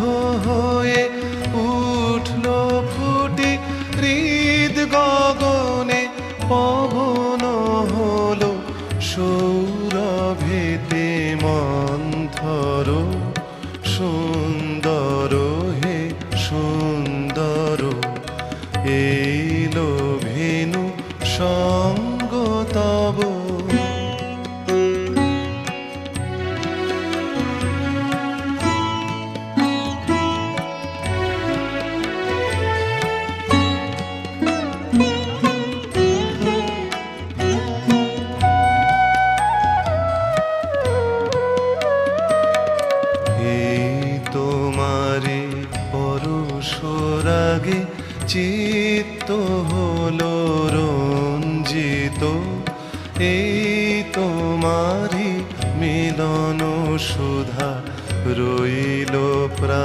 হয়ে উঠল ফুটে হৃদ গগনে, পবন হলো সৌরভেতে মন্থর। সুন্দর হে সুন্দর, এলো ভেনু সঙ্গ তব। তোমারে পরশরাগে চিত্ত হলো রঞ্জিত, এই তোমারি মিলন সুধা রইল